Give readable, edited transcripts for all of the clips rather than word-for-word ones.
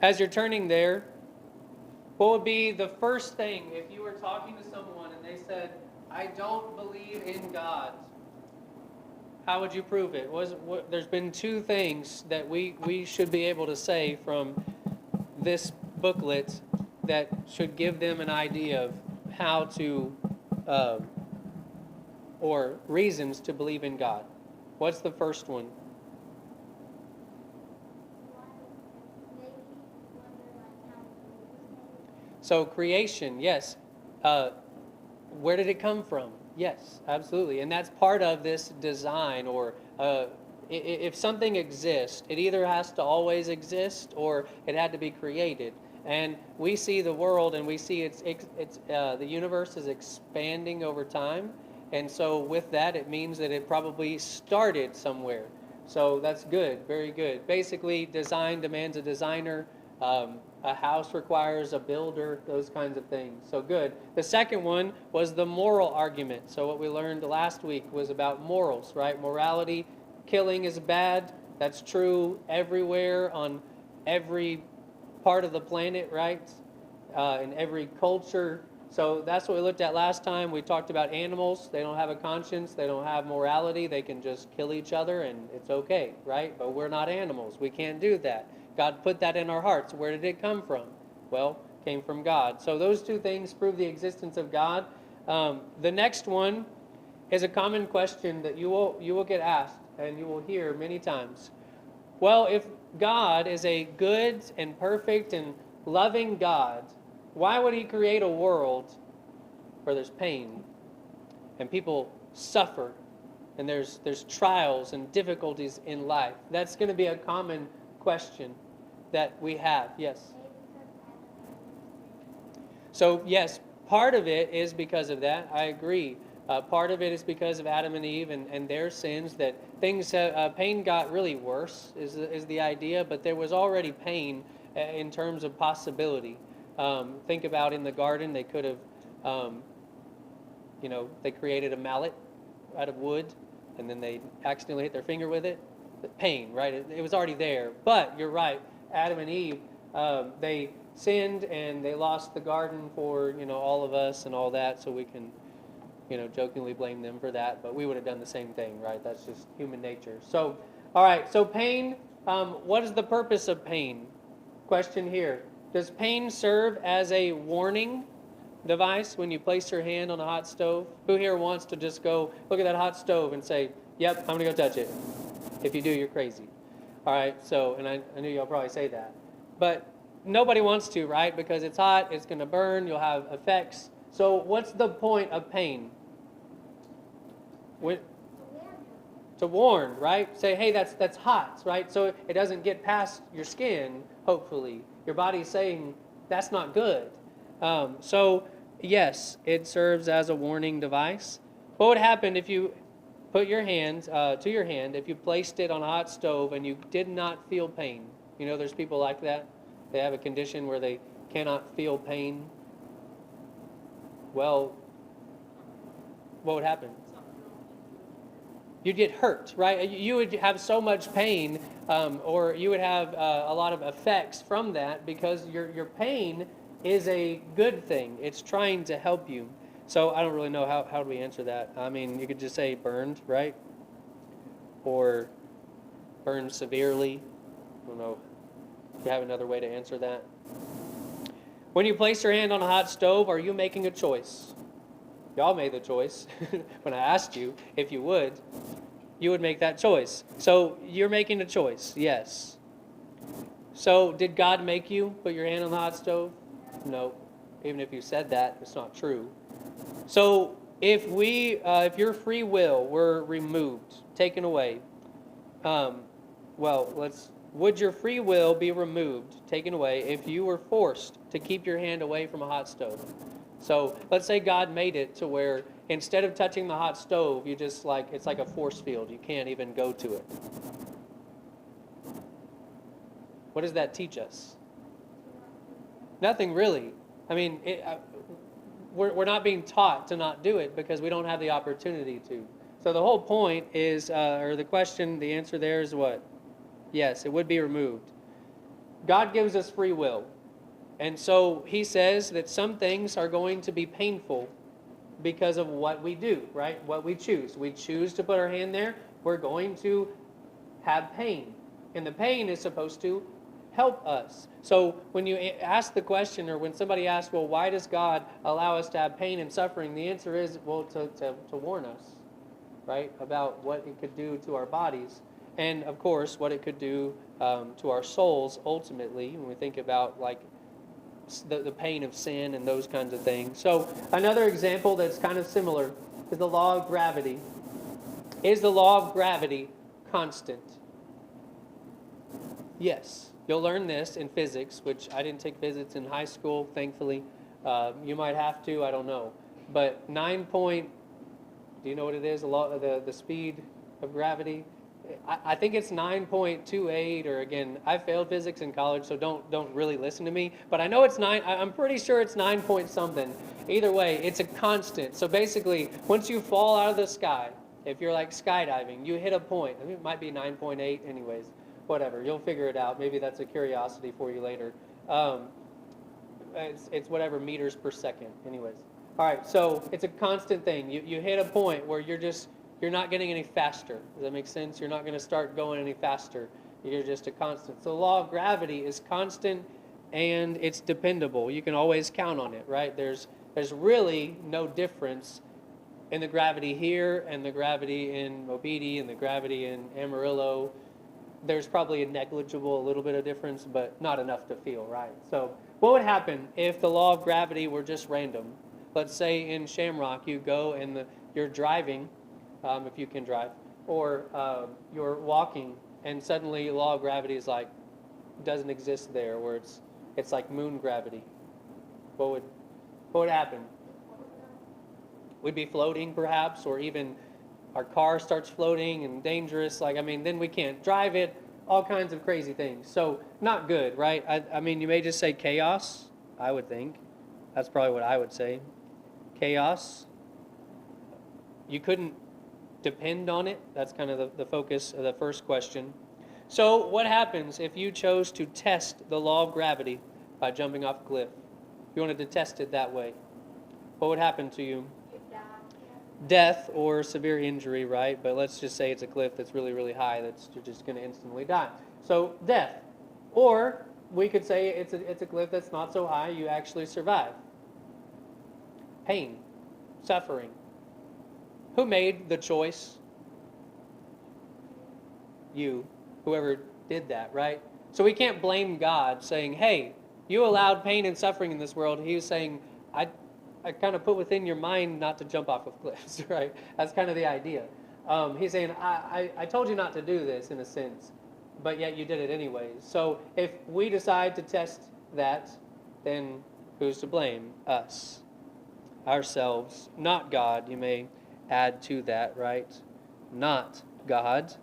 As you're turning there, what would be the first thing if you were talking to someone and they said, I don't believe in God? How would you prove it? There's been two things that we should be able to say from this booklet that should give them an idea of how to, or reasons to believe in God. What's the first one? So creation, yes. Where did it come from? Yes, absolutely. And that's part of this design, or if something exists, it either has to always exist or it had to be created. And we see the world and we see the universe is expanding over time. And so with that, it means that it probably started somewhere. So that's good, very good. Basically, design demands a designer. A house requires a builder, those kinds of things. So good. The second one was the moral argument. So what we learned last week was about morals, right? Morality, killing is bad. That's true everywhere on every part of the planet, right? In every culture. So that's what we looked at last time. We talked about animals. They don't have a conscience. They don't have morality. They can just kill each other and it's okay, right? But we're not animals. We can't do that. God put that in our hearts. Where did it come from? Well, it came from God. So those two things prove the existence of God. The next one is a common question that you will get asked and you will hear many times. Well, if God is a good and perfect and loving God, why would he create a world where there's pain and people suffer and there's trials and difficulties in life? That's going to be a common question that we have. Yes. So yes, part of it is because of that. I agree. Part of it is because of Adam and Eve and their sins, that pain got really worse is the idea, but there was already pain in terms of possibility. Think about in the garden, they could have, they created a mallet out of wood, and then they accidentally hit their finger with it. The pain, right? It was already there. But you're right, Adam and Eve, they sinned and they lost the garden for all of us and all that, so we can jokingly blame them for that, but we would have done the same thing, right? That's just human nature. So, all right, so pain, what is the purpose of pain? Question here. Does pain serve as a warning device when you place your hand on a hot stove? Who here wants to just go look at that hot stove and say, yep, I'm going to go touch it? If you do, you're crazy. All right, so, and I knew y'all probably say that. But nobody wants to, right? Because it's hot, it's going to burn, you'll have effects. So what's the point of pain? To warn, right? Say, hey, that's hot, right? So it doesn't get past your skin, hopefully. Your body's saying, that's not good. So, yes, it serves as a warning device. What would happen if you put your hand to your hand, if you placed it on a hot stove and you did not feel pain? There's people like that. They have a condition where they cannot feel pain. Well, what would happen? You'd get hurt, right? You would have so much pain, or you would have a lot of effects from that, because your pain is a good thing. It's trying to help you. So I don't really know how do we answer that. I mean, you could just say burned, right? Or burned severely. I don't know if you have another way to answer that. When you place your hand on a hot stove, are you making a choice? Y'all made the choice when I asked you if you would make that choice. So you're making a choice, yes. So did God make you put your hand on the hot stove? No. Even if you said that, it's not true. So if your free will were removed, taken away, would your free will be removed, taken away, if you were forced to keep your hand away from a hot stove? So let's say God made it to where instead of touching the hot stove, you just it's like a force field. You can't even go to it. What does that teach us? Nothing really. I mean, we're not being taught to not do it because we don't have the opportunity to. So the whole point is, or the question, the answer there is what? Yes, it would be removed. God gives us free will. And so he says that some things are going to be painful because of what we do, right? What we choose. We choose to put our hand there, we're going to have pain. And the pain is supposed to help us. So when you ask the question, or when somebody asks, well, why does God allow us to have pain and suffering? The answer is, well, to warn us, right, about what it could do to our bodies. And, of course, what it could do to our souls ultimately when we think about, like, the pain of sin and those kinds of things. So another example that's kind of similar is the law of gravity. Is the law of gravity constant? Yes. You'll learn this in physics, which I didn't take physics in high school, thankfully. You might have to, I don't know. But do you know what it is? The speed of gravity? I think it's 9.28, or again, I failed physics in college, so don't really listen to me. But I know it's 9. I'm pretty sure it's 9 point something. Either way, it's a constant. So basically, once you fall out of the sky, if you're like skydiving, you hit a point. I mean, it might be 9.8, anyways. Whatever, you'll figure it out. Maybe that's a curiosity for you later. It's whatever meters per second, anyways. All right, so it's a constant thing. You hit a point where you're not getting any faster. Does that make sense? You're not going to start going any faster. You're just a constant. So the law of gravity is constant and it's dependable. You can always count on it, right? There's really no difference in the gravity here and the gravity in Mobeetie and the gravity in Amarillo. There's probably a little bit of difference, but not enough to feel, right? So what would happen if the law of gravity were just random? Let's say in Shamrock you go and you're driving, if you can drive, or you're walking, and suddenly the law of gravity is like, doesn't exist there, where it's like moon gravity. What would happen? We'd be floating perhaps, or even our car starts floating and dangerous. Then we can't drive it, all kinds of crazy things. So not good, right? I mean, you may just say chaos, I would think. That's probably what I would say. Chaos. You couldn't depend on it. That's kind of the focus of the first question. So what happens if you chose to test the law of gravity by jumping off a cliff? If you wanted to test it that way, what would happen to you? Death or severe injury, right? But let's just say it's a cliff that's really, really high. You're just going to instantly die. So death. Or we could say it's a cliff that's not so high. You actually survive. Pain, suffering. Who made the choice? You. Whoever did that, right? So we can't blame God saying, hey, you allowed pain and suffering in this world. He was saying, I kind of put within your mind not to jump off of cliffs, right? That's kind of the idea. He's saying, I told you not to do this in a sense, but yet you did it anyways. So if we decide to test that, then who's to blame? Us. Ourselves, not God. You may add to that, right? Not God,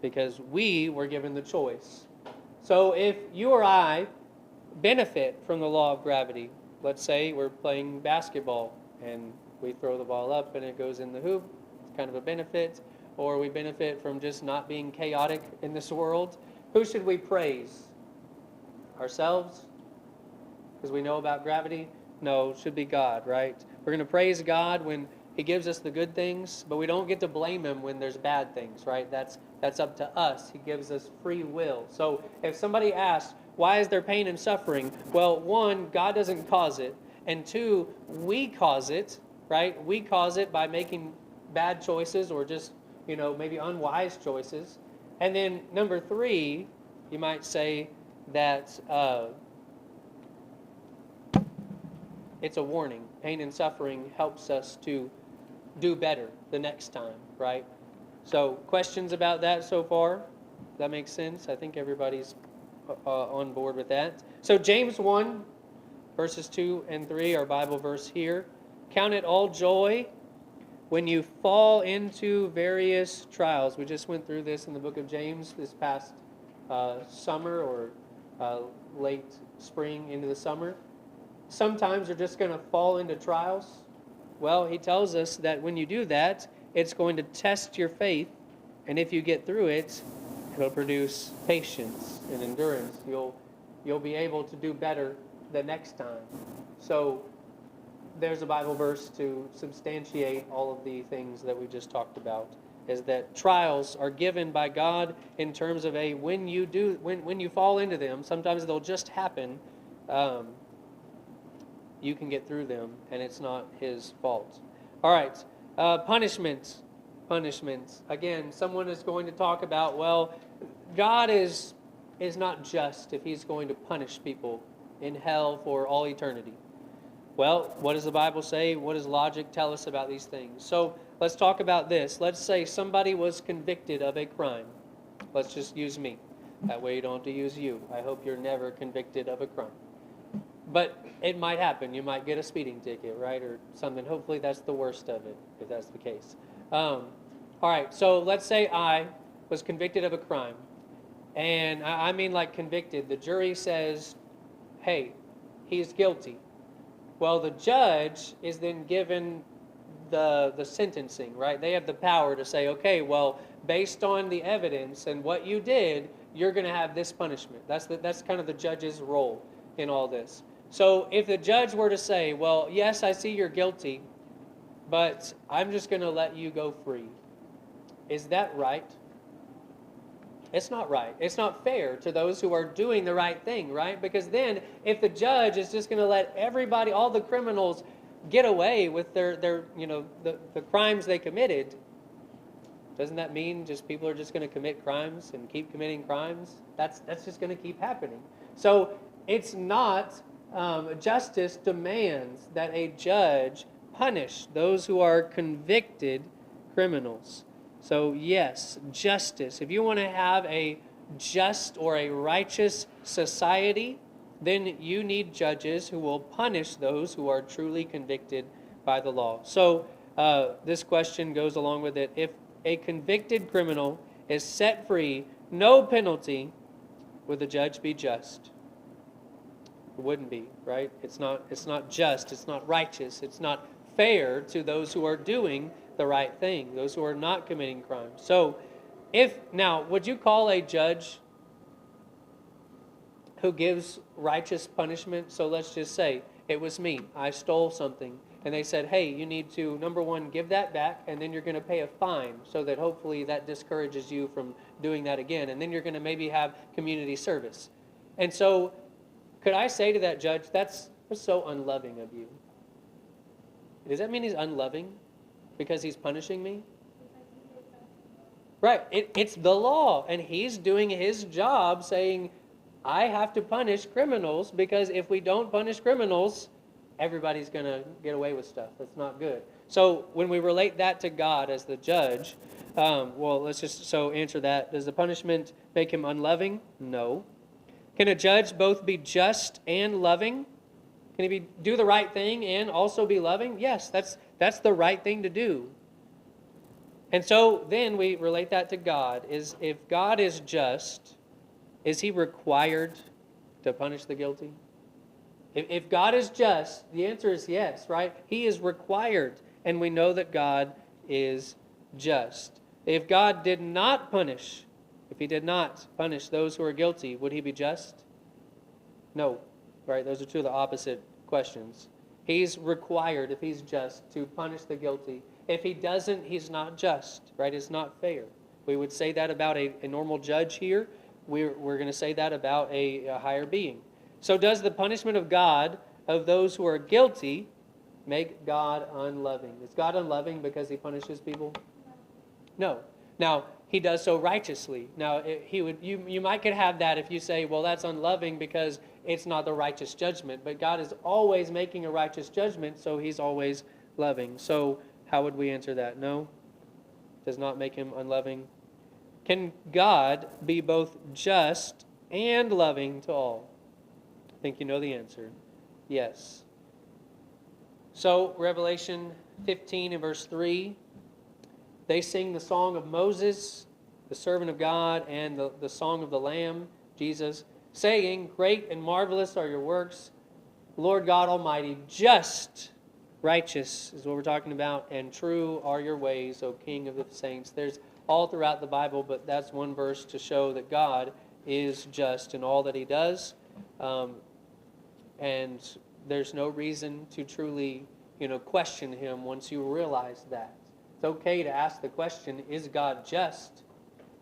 because we were given the choice. So if you or I benefit from the law of gravity, let's say we're playing basketball and we throw the ball up and it goes in the hoop, it's kind of a benefit, or we benefit from just not being chaotic in this world, who should we praise? Ourselves? Because we know about gravity? No, it should be God, right? We're going to praise God when He gives us the good things, but we don't get to blame Him when there's bad things, right? That's up to us. He gives us free will. So if somebody asks, why is there pain and suffering? Well, one, God doesn't cause it. And two, we cause it, right? We cause it by making bad choices or just, maybe unwise choices. And then number three, you might say that it's a warning. Pain and suffering helps us to do better the next time, right? So questions about that so far? Does that make sense? I think everybody's on board with that. So James 1, verses 2 and 3, our Bible verse here. Count it all joy when you fall into various trials. We just went through this in the book of James this past summer or late spring into the summer. Sometimes you're just going to fall into trials. Well, he tells us that when you do that, it's going to test your faith, and if you get through it, it'll produce patience and endurance. You'll you'll be able to do better the next time. So there's a Bible verse to substantiate all of the things that we just talked about, is that trials are given by God in terms of when you fall into them, sometimes they'll just happen. You can get through them, and it's not His fault. All right, punishments. Again, someone is going to talk about, well, God is not just if He's going to punish people in hell for all eternity. Well, what does the Bible say? What does logic tell us about these things? So let's talk about this. Let's say somebody was convicted of a crime. Let's just use me. That way you don't have to use you. I hope you're never convicted of a crime. But it might happen. You might get a speeding ticket, right? Or something. Hopefully that's the worst of it, if that's the case. All right, so let's say I was convicted of a crime. And I mean like convicted. The jury says, hey, he's guilty. Well, the judge is then given the sentencing, right? They have the power to say, okay, well, based on the evidence and what you did, you're going to have this punishment. That's kind of the judge's role in all this. So if the judge were to say, well, yes, I see you're guilty, but I'm just going to let you go free, is that right? It's not right. It's not fair to those who are doing the right thing, right? Because then if the judge is just going to let everybody, all the criminals, get away with their the crimes they committed, doesn't that mean just people are just going to commit crimes and keep committing crimes? That's just going to keep happening. So it's not, justice demands that a judge punish those who are convicted criminals. So yes, justice. If you want to have a just or a righteous society, then you need judges who will punish those who are truly convicted by the law. So this question goes along with it. If a convicted criminal is set free, no penalty, would the judge be just? It wouldn't be, right? It's not just, it's not righteous, it's not fair to those who are doing the right thing, those who are not committing crimes. So would you call a judge who gives righteous punishment? So let's just say it was me, I stole something, and they said, hey, you need to, number one, give that back, and then you're going to pay a fine so that hopefully that discourages you from doing that again, and then you're going to maybe have community service. And so could I say to that judge, that's so unloving of you? Does that mean he's unloving because he's punishing me? Right. It's the law, and he's doing his job saying, I have to punish criminals, because if we don't punish criminals, everybody's going to get away with stuff. That's not good. So when we relate that to God as the judge, let's just answer that. Does the punishment make him unloving? No. Can a judge both be just and loving? Can he do the right thing and also be loving? Yes, that's the right thing to do. And so then we relate that to God. If God is just, is he required to punish the guilty? If God is just, the answer is yes, right? He is required, and we know that God is just. If God did not punish, if he did not punish those who are guilty, would he be just? No, right? Those are two of the opposite questions. He's required, if he's just, to punish the guilty. If he doesn't, he's not just, right? It's not fair. We would say that about a normal judge here. We're going to say that about a higher being. So does the punishment of God of those who are guilty make God unloving? Is God unloving because he punishes people? No. Now, he does so righteously. Now, you might could have that if you say, well, that's unloving because it's not the righteous judgment. But God is always making a righteous judgment, so he's always loving. So how would we answer that? No? Does not make him unloving? Can God be both just and loving to all? I think you know the answer. Yes. So, Revelation 15 and verse 3, they sing the song of Moses, the servant of God, and the song of the Lamb, Jesus, saying, great and marvelous are your works, Lord God Almighty, just, righteous is what we're talking about, and true are your ways, O King of the saints. There's all throughout the Bible, but that's one verse to show that God is just in all that he does. Um, and there's no reason to truly, question him once you realize that. It's okay to ask the question, is God just?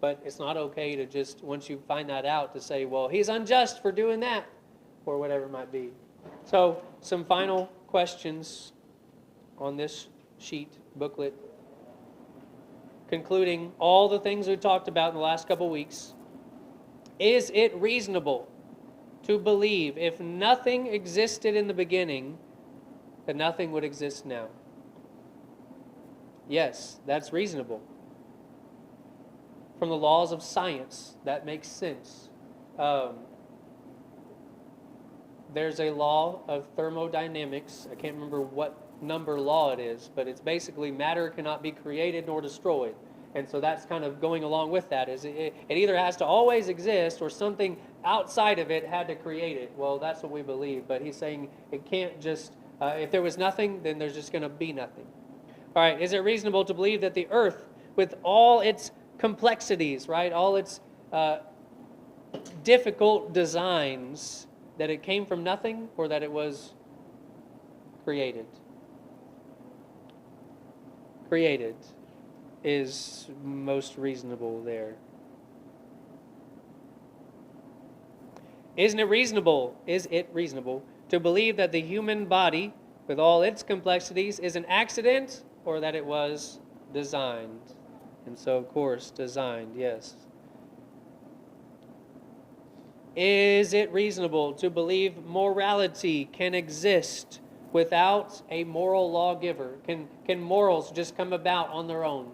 But it's not okay to just, once you find that out, to say, well, he's unjust for doing that, or whatever it might be. So, some final questions on this sheet, booklet, concluding all the things we talked about in the last couple weeks. Is it reasonable to believe if nothing existed in the beginning, that nothing would exist now? Yes, that's reasonable. From the laws of science, that makes sense. There's a law of thermodynamics. I can't remember what number law it is, but it's basically matter cannot be created nor destroyed. And so that's kind of going along with that. Is it either has to always exist or something outside of it had to create it. Well, that's what we believe. But he's saying it can't just, if there was nothing, then there's just going to be nothing. All right, is it reasonable to believe that the earth, with all its complexities, right, all its difficult designs, that it came from nothing or that it was created? Created is most reasonable there. Is it reasonable to believe that the human body, with all its complexities, is an accident or that it was designed? And so, of course, designed, yes. Is it reasonable to believe morality can exist without a moral lawgiver? Can morals just come about on their own?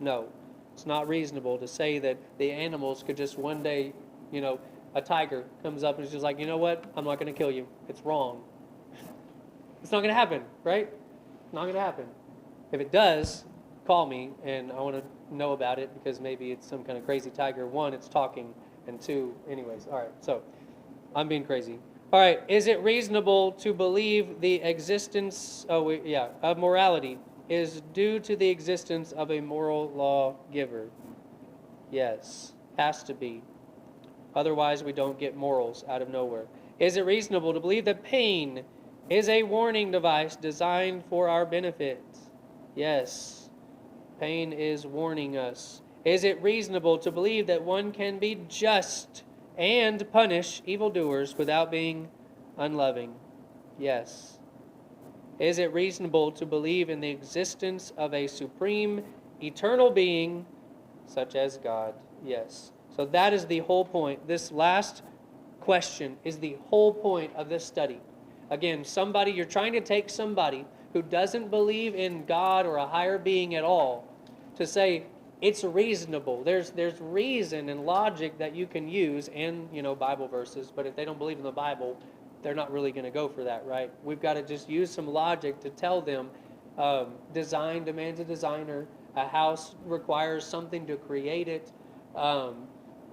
No. It's not reasonable to say that the animals could just one day, a tiger comes up and is just like, you know what? I'm not going to kill you. It's wrong. It's not going to happen, right? Not going to happen. If it does, call me, and I want to know about it, because maybe it's some kind of crazy tiger. One, it's talking, and two, anyways. All right, so I'm being crazy. All right, is it reasonable to believe the existence of morality is due to the existence of a moral lawgiver? Yes, has to be. Otherwise, we don't get morals out of nowhere. Is it reasonable to believe that pain is a warning device designed for our benefit? Yes, pain is warning us. Is it reasonable to believe that one can be just and punish evildoers without being unloving? Yes. Is it reasonable to believe in the existence of a supreme, eternal being such as God? Yes. So that is the whole point. This last question is the whole point of this study. Again, you're trying to take somebody who doesn't believe in God or a higher being at all to say it's reasonable. There's reason and logic that you can use, and Bible verses, but if they don't believe in the Bible, they're not really going to go for that, right? We've got to just use some logic to tell them design demands a designer. A house requires something to create it.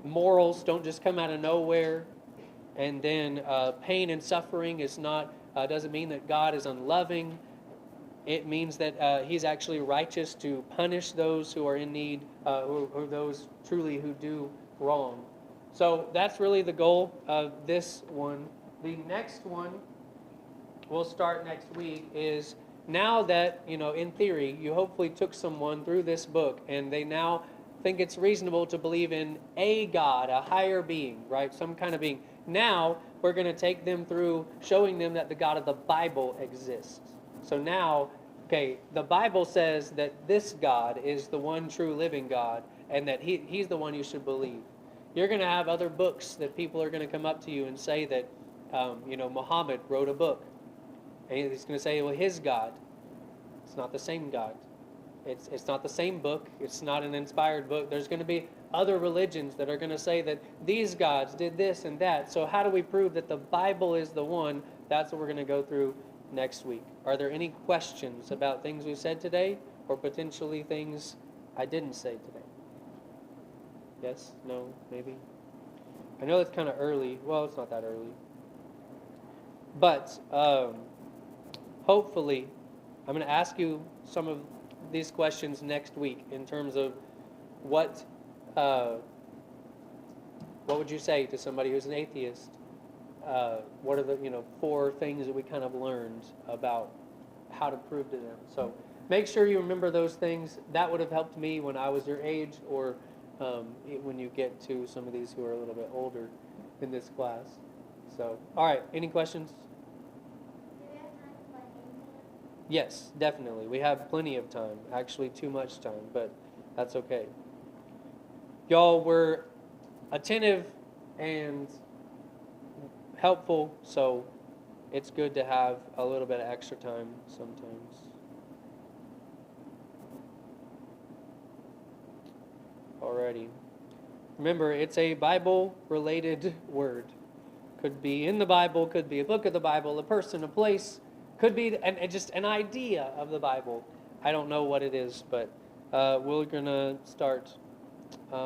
Morals don't just come out of nowhere. And then pain and suffering doesn't mean that God is unloving. It means that he's actually righteous to punish those who are in need, or those truly who do wrong. So that's really the goal of this one. The next one we'll start next week is, now that, in theory, you hopefully took someone through this book and they now think it's reasonable to believe in a God, a higher being, right? Some kind of being. Now we're going to take them through showing them that the God of the Bible exists. So now, the Bible says that this God is the one true living God, and that he's the one you should believe. You're going to have other books that people are going to come up to you and say that, Muhammad wrote a book. And he's going to say, well, his God. It's not the same God. It's not the same book. It's not an inspired book. There's going to be other religions that are going to say that these gods did this and that. So how do we prove that the Bible is the one? That's what we're going to go through next week. Are there any questions about things we said today, or potentially things I didn't say today? Yes? No? Maybe? I know it's kind of early. Well, it's not that early. But hopefully, I'm going to ask you some of these questions next week in terms of what would you say to somebody who's an atheist? what are the, 4 things that we kind of learned about how to prove to them. So make sure you remember those things. That would have helped me when I was your age, or when you get to some of these who are a little bit older in this class. So, all right, any questions? Yes, definitely. We have plenty of time, actually too much time, but that's okay. Y'all were attentive and helpful, so it's good to have a little bit of extra time sometimes. Alrighty. Remember, it's a Bible-related word. Could be in the Bible, could be a book of the Bible, a person, a place, could be just an idea of the Bible. I don't know what it is, but we're going to start